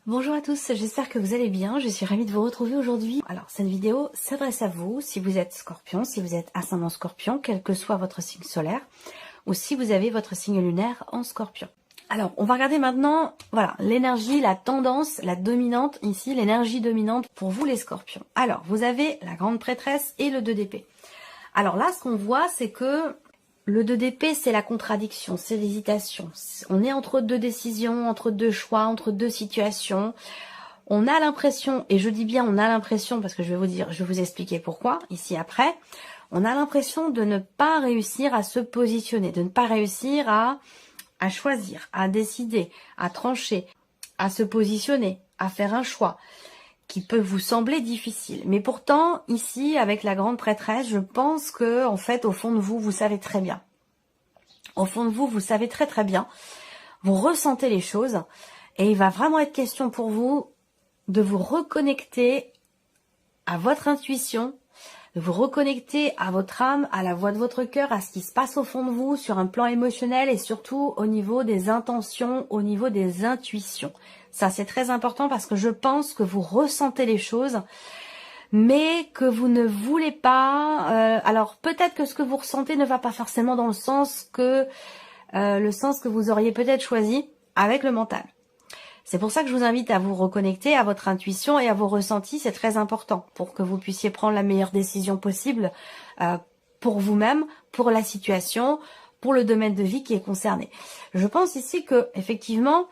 Bonjour à tous, j'espère que vous allez bien, je suis ravie de vous retrouver aujourd'hui. Alors cette vidéo s'adresse à vous si vous êtes scorpion, si vous êtes ascendant scorpion, quel que soit votre signe solaire, ou si vous avez votre signe lunaire en scorpion. Alors on va regarder maintenant, voilà, l'énergie, la tendance, la dominante ici, l'énergie dominante pour vous les scorpions. Alors vous avez la grande prêtresse et le 2 d'épée. Alors là ce qu'on voit c'est que le 2 d'épée, c'est la contradiction, c'est l'hésitation. On est entre deux décisions, entre deux choix, entre deux situations. On a l'impression, et je dis bien on a l'impression, parce que je vais vous expliquer pourquoi, ici après, on a l'impression de ne pas réussir à se positionner, de ne pas réussir à choisir, à décider, à trancher, à se positionner, à faire un choix qui peut vous sembler difficile. Mais pourtant, ici, avec la grande prêtresse, je pense que, en fait, au fond de vous, vous savez très bien. Au fond de vous, vous savez très très bien. Vous ressentez les choses. Et il va vraiment être question pour vous de vous reconnecter à votre intuition, de vous reconnecter à votre âme, à la voix de votre cœur, à ce qui se passe au fond de vous, sur un plan émotionnel et surtout au niveau des intentions, au niveau des intuitions. Ça, c'est très important parce que je pense que vous ressentez les choses, mais que vous ne voulez pas... alors, peut-être que ce que vous ressentez ne va pas forcément dans le sens que vous auriez peut-être choisi avec le mental. C'est pour ça que je vous invite à vous reconnecter à votre intuition et à vos ressentis. C'est très important pour que vous puissiez prendre la meilleure décision possible pour vous-même, pour la situation, pour le domaine de vie qui est concerné. Je pense ici que effectivement,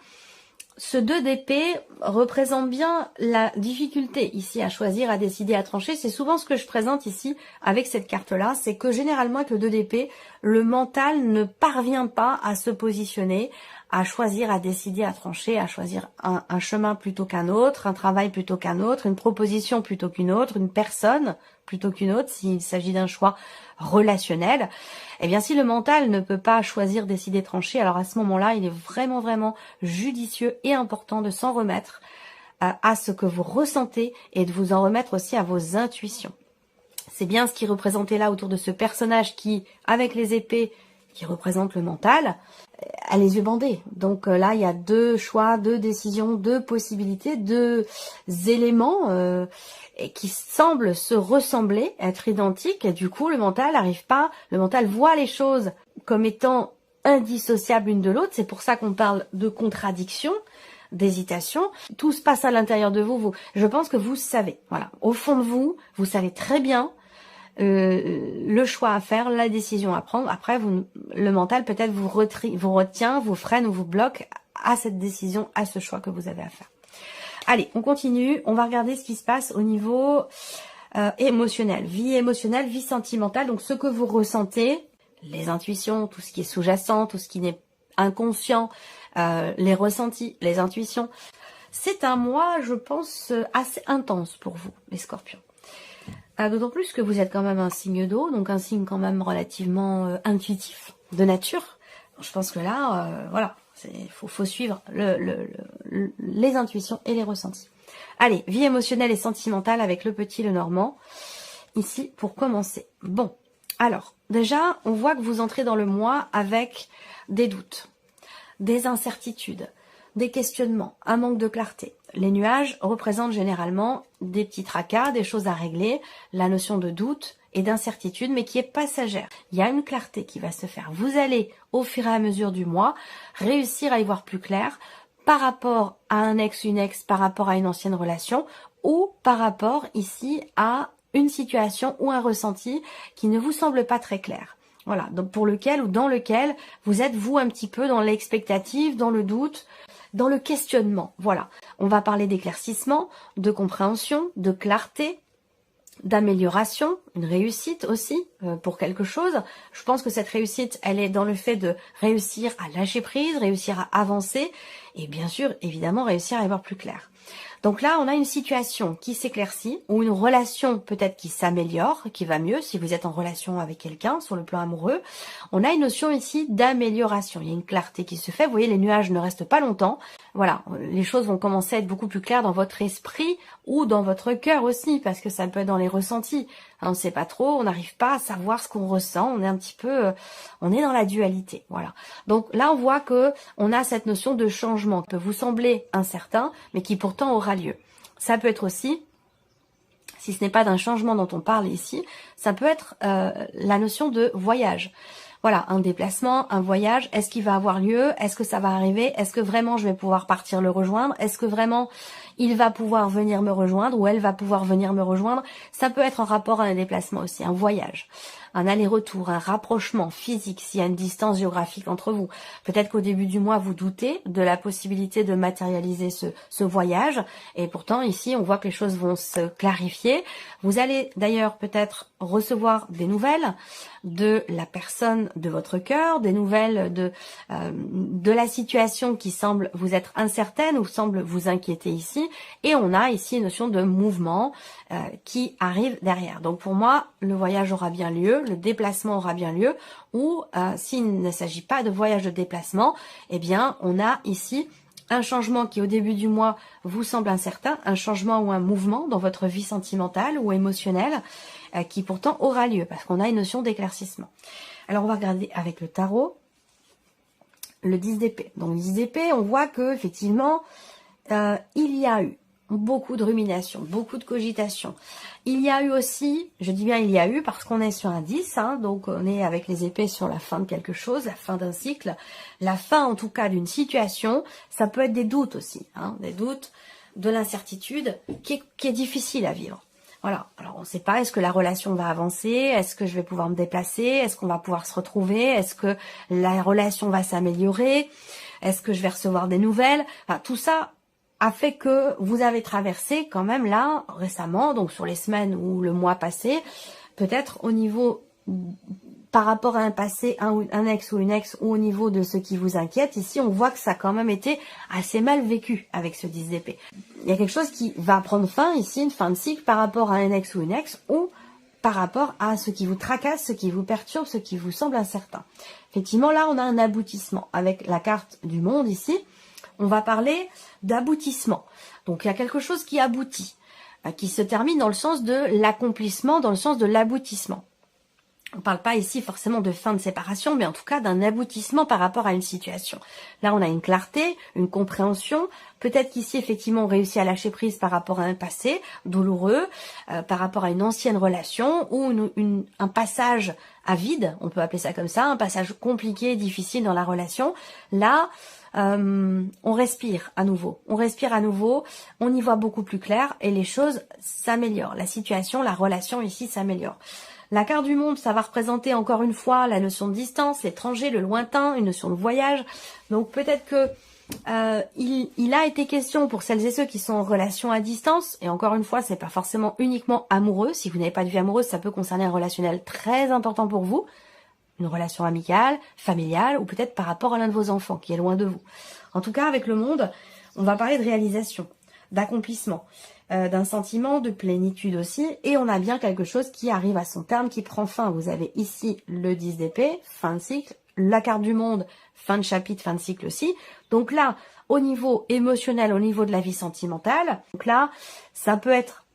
ce 2 d'épée représente bien la difficulté ici à choisir, à décider, à trancher. C'est souvent ce que je présente ici avec cette carte-là. C'est que généralement avec le 2 d'épée, le mental ne parvient pas à se positionner, à choisir, à décider, à trancher, à choisir un chemin plutôt qu'un autre, un travail plutôt qu'un autre, une proposition plutôt qu'une autre, une personne plutôt qu'une autre, s'il s'agit d'un choix relationnel. Eh bien, si le mental ne peut pas choisir, décider, trancher, alors à ce moment-là, il est vraiment judicieux et important de s'en remettre à ce que vous ressentez et de vous en remettre aussi à vos intuitions. C'est bien ce qui est représenté là autour de ce personnage qui, avec les épées, qui représente le mental, a les yeux bandés. Donc là, il y a deux choix, deux décisions, deux possibilités, deux éléments qui semblent se ressembler, être identiques. Et du coup, le mental n'arrive pas, le mental voit les choses comme étant indissociables l'une de l'autre. C'est pour ça qu'on parle de contradiction, d'hésitation. Tout se passe à l'intérieur de vous. Je pense que vous savez. Voilà, au fond de vous, vous savez très bien le choix à faire, la décision à prendre. Après, le mental peut-être vous retient, vous freine ou vous bloque à cette décision, à ce choix que vous avez à faire. Allez, on continue. On va regarder ce qui se passe au niveau émotionnel. Vie émotionnelle, vie sentimentale. Donc, ce que vous ressentez, les intuitions, tout ce qui est sous-jacent, tout ce qui n'est inconscient, les ressentis, les intuitions. C'est un mois, je pense, assez intense pour vous, les scorpions. D'autant plus que vous êtes quand même un signe d'eau, donc un signe quand même relativement intuitif, de nature. Je pense que là, voilà, faut suivre les intuitions et les ressentis. Allez, vie émotionnelle et sentimentale avec le petit Lenormand, ici pour commencer. Bon, alors, déjà, on voit que vous entrez dans le mois avec des doutes, des incertitudes, des questionnements, un manque de clarté. Les nuages représentent généralement des petits tracas, des choses à régler, la notion de doute et d'incertitude, mais qui est passagère. Il y a une clarté qui va se faire. Vous allez, au fur et à mesure du mois, réussir à y voir plus clair par rapport à un ex, une ex, par rapport à une ancienne relation, ou par rapport ici à une situation ou un ressenti qui ne vous semble pas très clair. Voilà, donc pour lequel ou dans lequel vous êtes, vous, un petit peu dans l'expectative, dans le doute, dans le questionnement. Voilà, on va parler d'éclaircissement, de compréhension, de clarté, d'amélioration, une réussite aussi pour quelque chose. Je pense que cette réussite, elle est dans le fait de réussir à lâcher prise, réussir à avancer et bien sûr, évidemment, réussir à y voir plus clair. Donc là, on a une situation qui s'éclaircit ou une relation peut-être qui s'améliore, qui va mieux si vous êtes en relation avec quelqu'un sur le plan amoureux. On a une notion ici d'amélioration. Il y a une clarté qui se fait. Vous voyez, les nuages ne restent pas longtemps. Voilà, les choses vont commencer à être beaucoup plus claires dans votre esprit ou dans votre cœur aussi, parce que ça peut être dans les ressentis. On ne sait pas trop, on n'arrive pas savoir ce qu'on ressent. On est un petit peu, on est dans la dualité, voilà. Donc là, on voit que on a cette notion de changement qui peut vous sembler incertain, mais qui pourtant aura lieu. Ça peut être aussi, si ce n'est pas d'un changement dont on parle ici, ça peut être la notion de voyage. Voilà, un déplacement, un voyage, est-ce qu'il va avoir lieu? Est-ce que ça va arriver? Est-ce que vraiment je vais pouvoir partir le rejoindre? Est-ce que vraiment il va pouvoir venir me rejoindre ou elle va pouvoir venir me rejoindre? Ça peut être en rapport à un déplacement aussi, un voyage, un aller-retour, un rapprochement physique s'il y a une distance géographique entre vous. Peut-être qu'au début du mois, vous doutez de la possibilité de matérialiser ce voyage et pourtant ici, on voit que les choses vont se clarifier. Vous allez d'ailleurs peut-être recevoir des nouvelles de la personne de votre cœur, des nouvelles de la situation qui semble vous être incertaine ou semble vous inquiéter ici. Et on a ici une notion de mouvement qui arrive derrière. Donc pour moi, le voyage aura bien lieu, le déplacement aura bien lieu, ou s'il ne s'agit pas de voyage de déplacement, eh bien on a ici un changement qui au début du mois vous semble incertain, un changement ou un mouvement dans votre vie sentimentale ou émotionnelle qui pourtant aura lieu parce qu'on a une notion d'éclaircissement. Alors on va regarder avec le tarot le 10 d'épée. Donc le 10 d'épée, on voit que effectivement il y a eu beaucoup de rumination, beaucoup de cogitation. Il y a eu aussi, je dis bien il y a eu parce qu'on est sur un 10, hein, donc on est avec les épées sur la fin de quelque chose, la fin d'un cycle, la fin en tout cas d'une situation. Ça peut être des doutes aussi, hein, des doutes, de l'incertitude qui est difficile à vivre. Voilà, alors on ne sait pas, est-ce que la relation va avancer, est-ce que je vais pouvoir me déplacer, est-ce qu'on va pouvoir se retrouver, est-ce que la relation va s'améliorer, est-ce que je vais recevoir des nouvelles, enfin tout ça a fait que vous avez traversé quand même là, récemment, donc sur les semaines ou le mois passé, peut-être au niveau, par rapport à un passé, un ex ou une ex, ou au niveau de ce qui vous inquiète, ici on voit que ça a quand même été assez mal vécu avec ce 10 d'épée. Il y a quelque chose qui va prendre fin ici, une fin de cycle par rapport à un ex ou une ex, ou par rapport à ce qui vous tracasse, ce qui vous perturbe, ce qui vous semble incertain. Effectivement, là on a un aboutissement avec la carte du monde ici. On va parler d'aboutissement. Donc il y a quelque chose qui aboutit, qui se termine dans le sens de l'accomplissement, dans le sens de l'aboutissement. On ne parle pas ici forcément de fin de séparation, mais en tout cas d'un aboutissement par rapport à une situation. Là, on a une clarté, une compréhension. Peut-être qu'ici, effectivement, on réussit à lâcher prise par rapport à un passé douloureux, par rapport à une ancienne relation ou un passage à vide, on peut appeler ça comme ça, un passage compliqué, difficile dans la relation. Là, on respire à nouveau, on y voit beaucoup plus clair et les choses s'améliorent. La situation, la relation ici s'améliore. La carte du monde, ça va représenter encore une fois la notion de distance, l'étranger, le lointain, une notion de voyage. Donc peut-être que il a été question pour celles et ceux qui sont en relation à distance, et encore une fois, c'est pas forcément uniquement amoureux. Si vous n'avez pas de vie amoureuse, ça peut concerner un relationnel très important pour vous. Une relation amicale, familiale, ou peut-être par rapport à l'un de vos enfants qui est loin de vous. En tout cas, avec le monde, on va parler de réalisation, d'accomplissement, d'un sentiment de plénitude aussi, et on a bien quelque chose qui arrive à son terme, qui prend fin. Vous avez ici le 10 d'épée, fin de cycle, la carte du monde, fin de chapitre, fin de cycle aussi. Donc là, au niveau émotionnel, au niveau de la vie sentimentale, donc là, ça peut être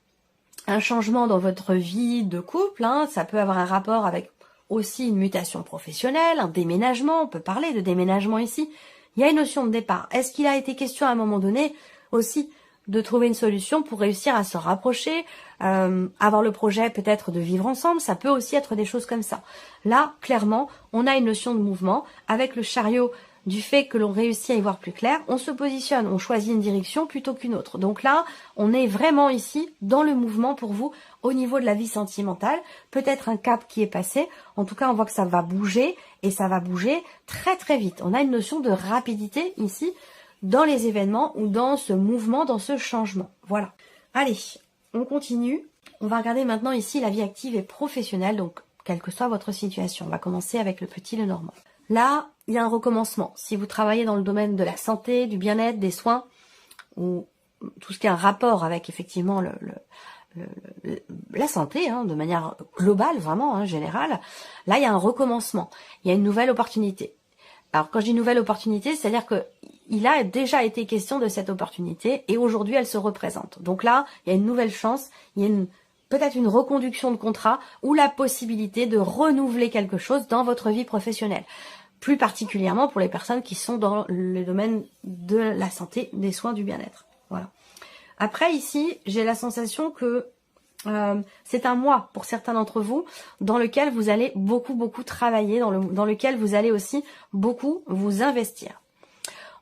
un changement dans votre vie de couple, hein, ça peut avoir un rapport avec aussi une mutation professionnelle, un déménagement, on peut parler de déménagement ici. Il y a une notion de départ. Est-ce qu'il a été question à un moment donné aussi de trouver une solution pour réussir à se rapprocher, avoir le projet peut-être de vivre ensemble, ça peut aussi être des choses comme ça. Là, clairement, on a une notion de mouvement avec le chariot du fait que l'on réussit à y voir plus clair, on se positionne, on choisit une direction plutôt qu'une autre. Donc là, on est vraiment ici dans le mouvement pour vous au niveau de la vie sentimentale. Peut-être un cap qui est passé. En tout cas, on voit que ça va bouger et ça va bouger très très vite. On a une notion de rapidité ici dans les événements ou dans ce mouvement, dans ce changement. Voilà. Allez, on continue. On va regarder maintenant ici la vie active et professionnelle, donc quelle que soit votre situation. On va commencer avec le petit Lenormand. Là, il y a un recommencement. Si vous travaillez dans le domaine de la santé, du bien-être, des soins, ou tout ce qui a un rapport avec effectivement la santé, hein, de manière globale, vraiment, hein, générale, là, il y a un recommencement. Il y a une nouvelle opportunité. Alors, quand je dis nouvelle opportunité, c'est-à-dire que il a déjà été question de cette opportunité et aujourd'hui, elle se représente. Donc là, il y a une nouvelle chance, il y a une peut-être une reconduction de contrat ou la possibilité de renouveler quelque chose dans votre vie professionnelle. Plus particulièrement pour les personnes qui sont dans le domaine de la santé, des soins, du bien-être. Voilà. Après, ici, j'ai la sensation que c'est un mois pour certains d'entre vous dans lequel vous allez beaucoup travailler, dans lequel vous allez aussi beaucoup vous investir.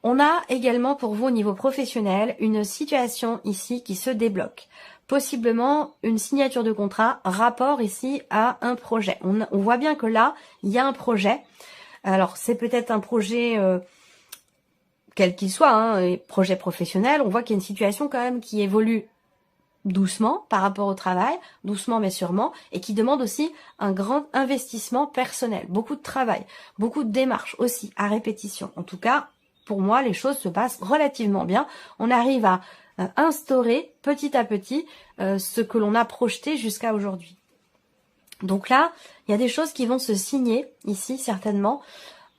On a également pour vous au niveau professionnel une situation ici qui se débloque. Possiblement une signature de contrat, rapport ici à un projet. On voit bien que là, il y a un projet. Alors c'est peut-être un projet quel qu'il soit, hein, projet professionnel. On voit qu'il y a une situation quand même qui évolue doucement par rapport au travail, doucement mais sûrement, et qui demande aussi un grand investissement personnel, beaucoup de travail, beaucoup de démarches aussi à répétition. En tout cas, pour moi, les choses se passent relativement bien. On arrive à instaurer petit à petit ce que l'on a projeté jusqu'à aujourd'hui. Donc là, il y a des choses qui vont se signer ici certainement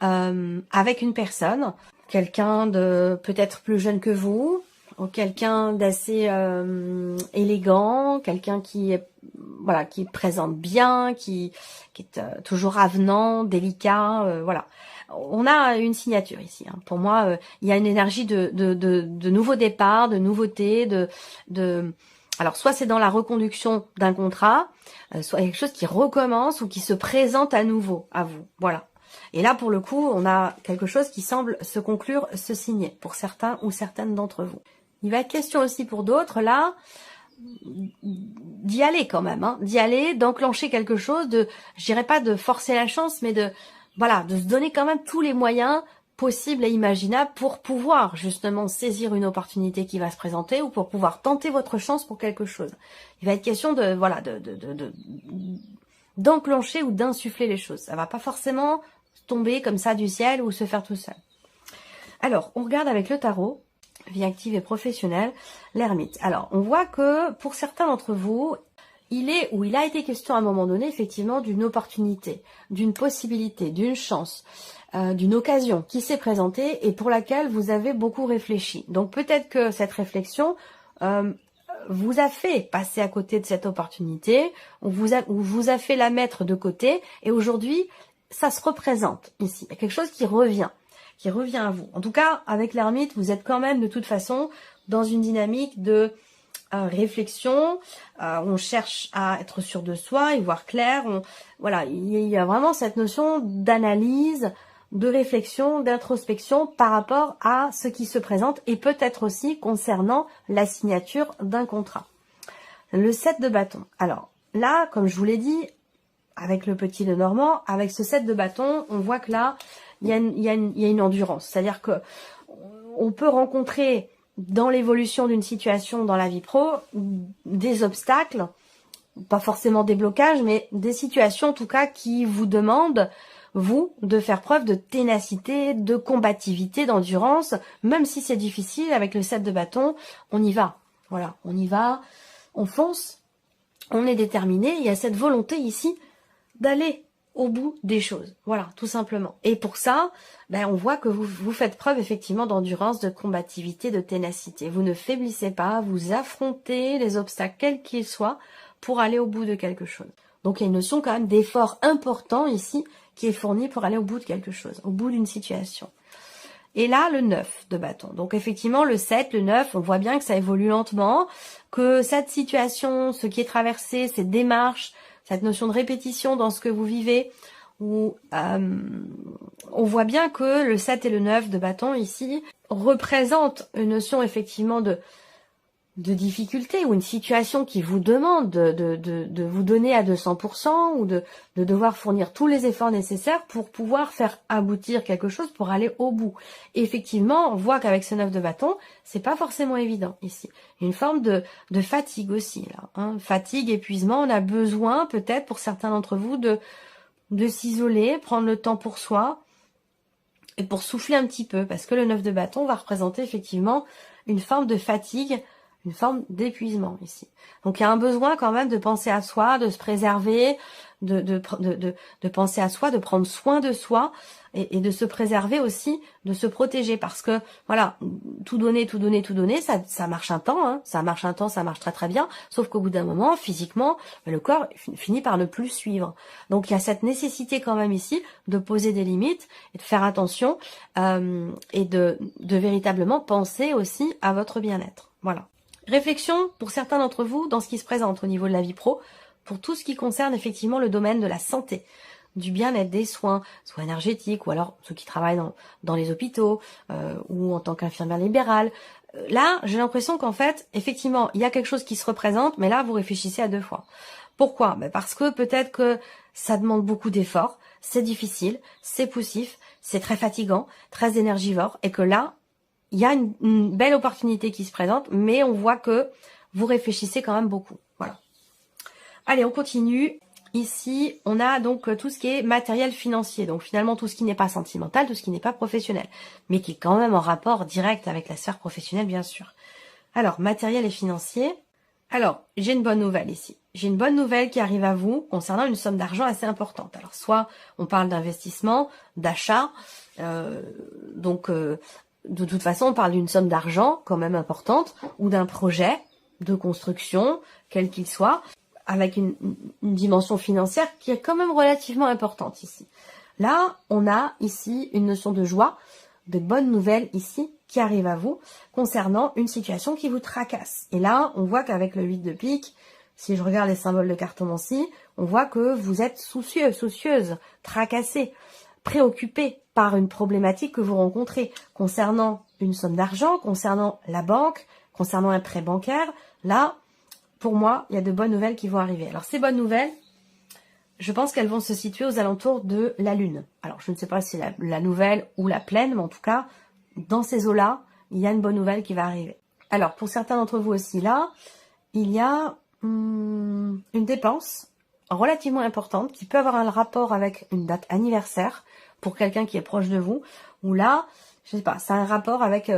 avec une personne, quelqu'un de peut-être plus jeune que vous, ou quelqu'un d'assez élégant, quelqu'un qui est voilà, qui présente bien, qui est toujours avenant, délicat, voilà. On a une signature ici. Hein. Pour moi, il y a une énergie de nouveau départ, de nouveauté, alors soit c'est dans la reconduction d'un contrat, soit quelque chose qui recommence ou qui se présente à nouveau à vous. Voilà. Et là, pour le coup, on a quelque chose qui semble se conclure, se signer pour certains ou certaines d'entre vous. Il va être question aussi pour d'autres, là, d'y aller quand même, hein, d'y aller, d'enclencher quelque chose, je dirais pas de forcer la chance, mais voilà, de se donner quand même tous les moyens possibles et imaginables pour pouvoir justement saisir une opportunité qui va se présenter ou pour pouvoir tenter votre chance pour quelque chose. Il va être question d'enclencher ou d'insuffler les choses. Ça va pas forcément tomber comme ça du ciel ou se faire tout seul. Alors, on regarde avec le tarot, vie active et professionnelle, l'ermite. Alors, on voit que pour certains d'entre vous, il a été question à un moment donné, effectivement, d'une opportunité, d'une possibilité, d'une chance, d'une occasion qui s'est présentée et pour laquelle vous avez beaucoup réfléchi. Donc, peut-être que cette réflexion vous a fait passer à côté de cette opportunité, ou vous a fait la mettre de côté, et aujourd'hui, ça se représente ici. Il y a quelque chose qui revient à vous. En tout cas, avec l'ermite, vous êtes quand même de toute façon dans une dynamique de réflexion. On cherche à être sûr de soi, y voir clair. Voilà, il y a vraiment cette notion d'analyse, de réflexion, d'introspection par rapport à ce qui se présente et peut-être aussi concernant la signature d'un contrat. Le 7 de bâton. Alors là, comme je vous l'ai dit, avec le petit Lenormand, avec ce 7 de bâton, on voit que là, il y a une endurance. C'est-à-dire que on peut rencontrer dans l'évolution d'une situation dans la vie pro des obstacles, pas forcément des blocages, mais des situations en tout cas qui vous demandent, vous, de faire preuve de ténacité, de combativité, d'endurance, même si c'est difficile. Avec le 7 de bâton, on y va. Voilà, on y va, on fonce, on est déterminé. Il y a cette volonté ici d'aller au bout des choses. Voilà, tout simplement. Et pour ça, on voit que vous faites preuve effectivement d'endurance, de combativité, de ténacité. Vous ne faiblissez pas, vous affrontez les obstacles, quels qu'ils soient, pour aller au bout de quelque chose. Donc il y a une notion quand même d'effort important ici qui est fourni pour aller au bout de quelque chose, au bout d'une situation. Et là, le 9 de bâton. Donc effectivement, le 7, le 9, on voit bien que ça évolue lentement, que cette situation, ce qui est traversé, ces démarches, cette notion de répétition dans ce que vous vivez, où on voit bien que le 7 et le 9 de bâton ici représentent une notion effectivement de difficulté ou une situation qui vous demande de vous donner à 200% ou de devoir fournir tous les efforts nécessaires pour pouvoir faire aboutir quelque chose, pour aller au bout. Et effectivement, on voit qu'avec ce 9 de bâton, c'est pas forcément évident ici. Une forme de fatigue aussi, là. Hein. Fatigue, épuisement, on a besoin peut-être pour certains d'entre vous de s'isoler, prendre le temps pour soi et pour souffler un petit peu, parce que le 9 de bâton va représenter effectivement une forme de fatigue, une forme d'épuisement ici. Donc il y a un besoin quand même de penser à soi, de se préserver, de penser à soi, de prendre soin de soi et de se préserver aussi, de se protéger parce que voilà, tout donner, ça marche un temps, hein, ça marche un temps, ça marche très très bien, sauf qu'au bout d'un moment, physiquement, le corps finit par ne plus suivre. Donc il y a cette nécessité quand même ici de poser des limites et de faire attention et de véritablement penser aussi à votre bien-être. Voilà. Réflexion pour certains d'entre vous dans ce qui se présente au niveau de la vie pro, pour tout ce qui concerne effectivement le domaine de la santé, du bien-être, des soins, soit énergétiques, ou alors ceux qui travaillent dans les hôpitaux, ou en tant qu'infirmière libérale. Là, j'ai l'impression qu'en fait, effectivement, il y a quelque chose qui se représente, mais là, vous réfléchissez à deux fois. Pourquoi? Parce que peut-être que ça demande beaucoup d'efforts, c'est difficile, c'est poussif, c'est très fatigant, très énergivore, et que là, il y a une belle opportunité qui se présente, mais on voit que vous réfléchissez quand même beaucoup. Voilà. Allez, on continue. Ici, on a donc tout ce qui est matériel financier. Donc finalement, tout ce qui n'est pas sentimental, tout ce qui n'est pas professionnel. Mais qui est quand même en rapport direct avec la sphère professionnelle, bien sûr. Alors, matériel et financier. Alors, j'ai une bonne nouvelle ici. J'ai une bonne nouvelle qui arrive à vous concernant une somme d'argent assez importante. Alors, soit on parle d'investissement, d'achat. De toute façon, on parle d'une somme d'argent quand même importante ou d'un projet de construction, quel qu'il soit, avec une dimension financière qui est quand même relativement importante ici. Là, on a ici une notion de joie, de bonnes nouvelles ici qui arrivent à vous concernant une situation qui vous tracasse. Et là, on voit qu'avec le 8 de pique, si je regarde les symboles de cartomancie, on voit que vous êtes soucieux, soucieuse, tracassé, préoccupé par une problématique que vous rencontrez concernant une somme d'argent, concernant la banque, concernant un prêt bancaire. Là, pour moi, il y a de bonnes nouvelles qui vont arriver. Alors, ces bonnes nouvelles, je pense qu'elles vont se situer aux alentours de la Lune. Alors, je ne sais pas si c'est la nouvelle ou la pleine, mais en tout cas, dans ces eaux-là, il y a une bonne nouvelle qui va arriver. Alors, pour certains d'entre vous aussi, là, il y a une dépense relativement importante qui peut avoir un rapport avec une date anniversaire pour quelqu'un qui est proche de vous, ou là, je sais pas, ça a un rapport avec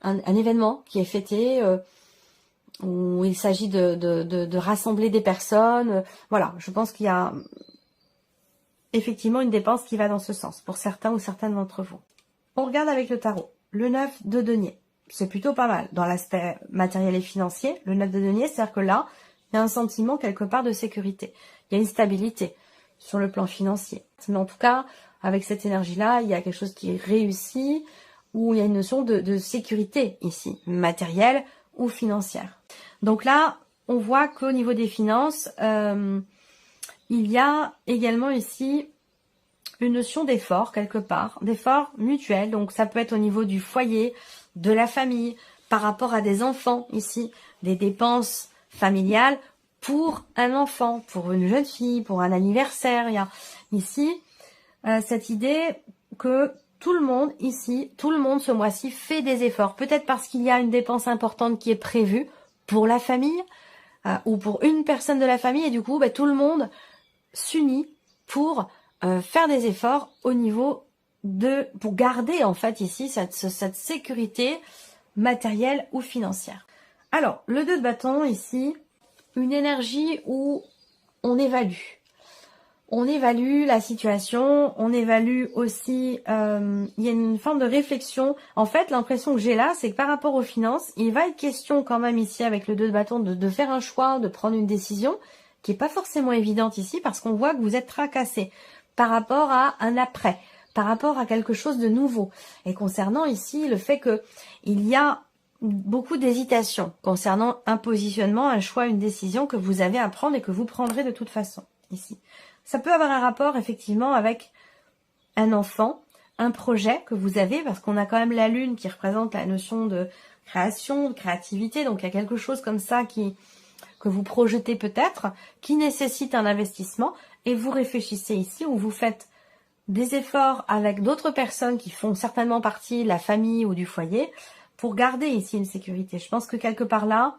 un événement qui est fêté, où il s'agit de rassembler des personnes. Voilà, je pense qu'il y a effectivement une dépense qui va dans ce sens, pour certains ou certaines d'entre vous. On regarde avec le tarot. Le 9 de denier, c'est plutôt pas mal. Dans l'aspect matériel et financier, le 9 de denier, c'est-à-dire que là, il y a un sentiment quelque part de sécurité. Il y a une stabilité sur le plan financier. Mais en tout cas, avec cette énergie-là, il y a quelque chose qui est réussi, où il y a une notion de sécurité ici, matérielle ou financière. Donc là, on voit qu'au niveau des finances, il y a également ici une notion d'effort quelque part, d'effort mutuel. Donc ça peut être au niveau du foyer, de la famille, par rapport à des enfants ici, des dépenses familiales pour un enfant, pour une jeune fille, pour un anniversaire. Il y a ici cette idée que tout le monde ici, tout le monde ce mois-ci fait des efforts. Peut-être parce qu'il y a une dépense importante qui est prévue pour la famille ou pour une personne de la famille et du coup, tout le monde s'unit pour faire des efforts au niveau pour garder en fait ici cette sécurité matérielle ou financière. Alors, le 2 de bâton ici, une énergie où on évalue. On évalue la situation, on évalue aussi, il y a une forme de réflexion. En fait, l'impression que j'ai là, c'est que par rapport aux finances, il va être question quand même ici avec le 2 de bâton de faire un choix, de prendre une décision qui est pas forcément évidente ici parce qu'on voit que vous êtes tracassé par rapport à un après, par rapport à quelque chose de nouveau. Et concernant ici le fait que il y a beaucoup d'hésitation concernant un positionnement, un choix, une décision que vous avez à prendre et que vous prendrez de toute façon ici. Ça peut avoir un rapport effectivement avec un enfant, un projet que vous avez, parce qu'on a quand même la lune qui représente la notion de création, de créativité, donc il y a quelque chose comme ça que vous projetez peut-être, qui nécessite un investissement, et vous réfléchissez ici, où vous faites des efforts avec d'autres personnes qui font certainement partie de la famille ou du foyer, pour garder ici une sécurité. Je pense que quelque part là,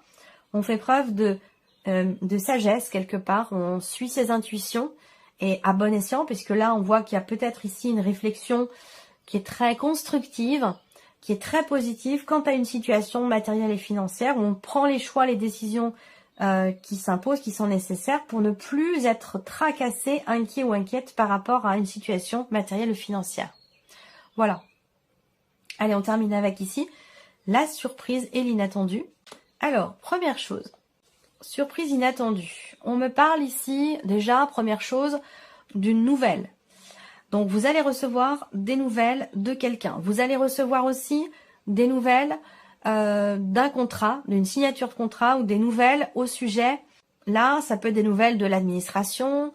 on fait preuve de sagesse quelque part, on suit ses intuitions, et à bon escient, puisque là on voit qu'il y a peut-être ici une réflexion qui est très constructive, qui est très positive quant à une situation matérielle et financière où on prend les choix, les décisions qui s'imposent, qui sont nécessaires pour ne plus être tracassé, inquiet ou inquiète par rapport à une situation matérielle ou financière. Voilà. Allez, on termine avec ici la surprise et l'inattendu. Alors, première chose, surprise inattendue. On me parle ici, déjà, première chose, d'une nouvelle. Donc, vous allez recevoir des nouvelles de quelqu'un. Vous allez recevoir aussi des nouvelles d'un contrat, d'une signature de contrat ou des nouvelles au sujet. Là, ça peut être des nouvelles de l'administration,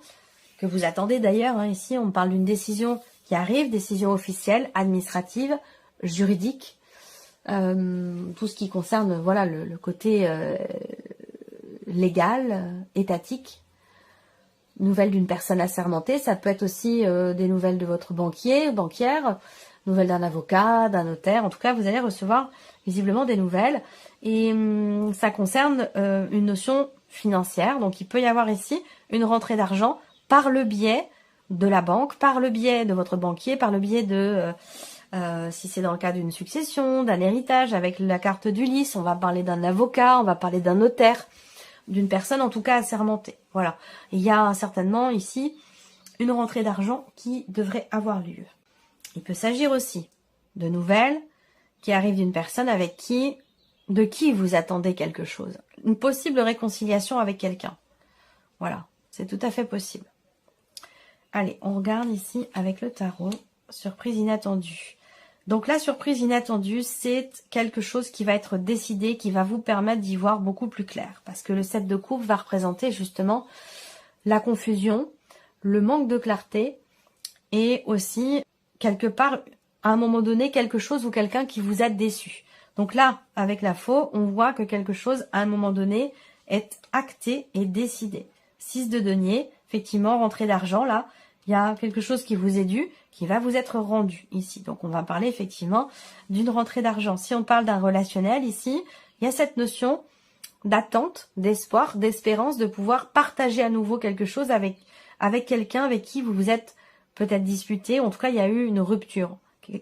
que vous attendez d'ailleurs. Hein, ici, on parle d'une décision qui arrive, décision officielle, administrative, juridique. Tout ce qui concerne voilà le côté légal, étatique. Nouvelles d'une personne assermentée, ça peut être aussi des nouvelles de votre banquier, banquière, nouvelles d'un avocat, d'un notaire. En tout cas, vous allez recevoir visiblement des nouvelles. Et ça concerne une notion financière. Donc, il peut y avoir ici une rentrée d'argent par le biais de la banque, par le biais de votre banquier, par le biais de... si c'est dans le cas d'une succession, d'un héritage, avec la carte d'Ulysse, on va parler d'un avocat, on va parler d'un notaire, d'une personne en tout cas assermentée. Voilà. Il y a certainement ici une rentrée d'argent qui devrait avoir lieu. Il peut s'agir aussi de nouvelles qui arrivent d'une personne de qui vous attendez quelque chose. Une possible réconciliation avec quelqu'un. Voilà. C'est tout à fait possible. Allez, on regarde ici avec le tarot. Surprise inattendue. Donc la surprise inattendue, c'est quelque chose qui va être décidé, qui va vous permettre d'y voir beaucoup plus clair. Parce que le 7 de coupe va représenter justement la confusion, le manque de clarté et aussi, quelque part, à un moment donné, quelque chose ou quelqu'un qui vous a déçu. Donc là, avec la faux, on voit que quelque chose, à un moment donné, est acté et décidé. 6 de denier, effectivement, rentrée d'argent, là, il y a quelque chose qui vous est dû, qui va vous être rendu ici. Donc, on va parler effectivement d'une rentrée d'argent. Si on parle d'un relationnel ici, il y a cette notion d'attente, d'espoir, d'espérance, de pouvoir partager à nouveau quelque chose avec quelqu'un avec qui vous vous êtes peut-être disputé. En tout cas, il y a eu une rupture.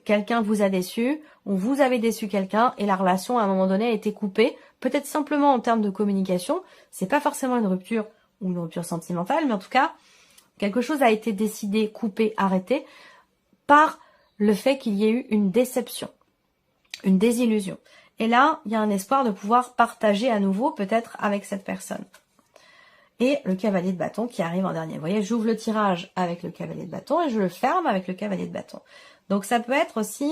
Quelqu'un vous a déçu, ou vous avez déçu quelqu'un, et la relation, à un moment donné, a été coupée. Peut-être simplement en termes de communication. C'est pas forcément une rupture ou une rupture sentimentale, mais en tout cas, quelque chose a été décidé, coupé, arrêté par le fait qu'il y ait eu une déception, une désillusion. Et là, il y a un espoir de pouvoir partager à nouveau peut-être avec cette personne. Et le cavalier de bâton qui arrive en dernier. Vous voyez, j'ouvre le tirage avec le cavalier de bâton et je le ferme avec le cavalier de bâton. Donc ça peut être aussi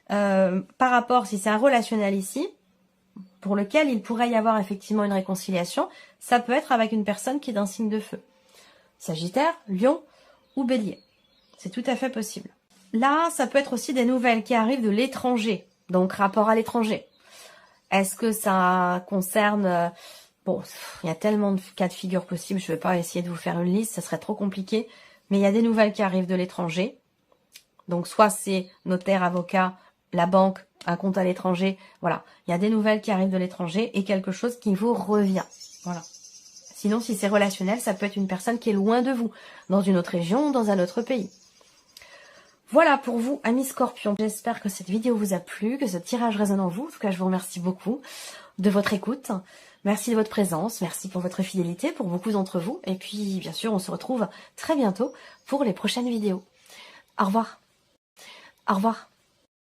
par rapport, si c'est un relationnel ici, pour lequel il pourrait y avoir effectivement une réconciliation, ça peut être avec une personne qui est d'un signe de feu. Sagittaire, Lion ou Bélier. C'est tout à fait possible. Là, ça peut être aussi des nouvelles qui arrivent de l'étranger, donc rapport à l'étranger. Est-ce que ça concerne... Bon, il y a tellement de cas de figure possibles, je ne vais pas essayer de vous faire une liste, ça serait trop compliqué. Mais il y a des nouvelles qui arrivent de l'étranger. Donc soit c'est notaire, avocat, la banque, un compte à l'étranger. Voilà, il y a des nouvelles qui arrivent de l'étranger et quelque chose qui vous revient. Voilà. Sinon, si c'est relationnel, ça peut être une personne qui est loin de vous, dans une autre région, dans un autre pays. Voilà pour vous, amis Scorpions. J'espère que cette vidéo vous a plu, que ce tirage résonne en vous. En tout cas, je vous remercie beaucoup de votre écoute. Merci de votre présence, merci pour votre fidélité, pour beaucoup d'entre vous. Et puis, bien sûr, on se retrouve très bientôt pour les prochaines vidéos. Au revoir. Au revoir.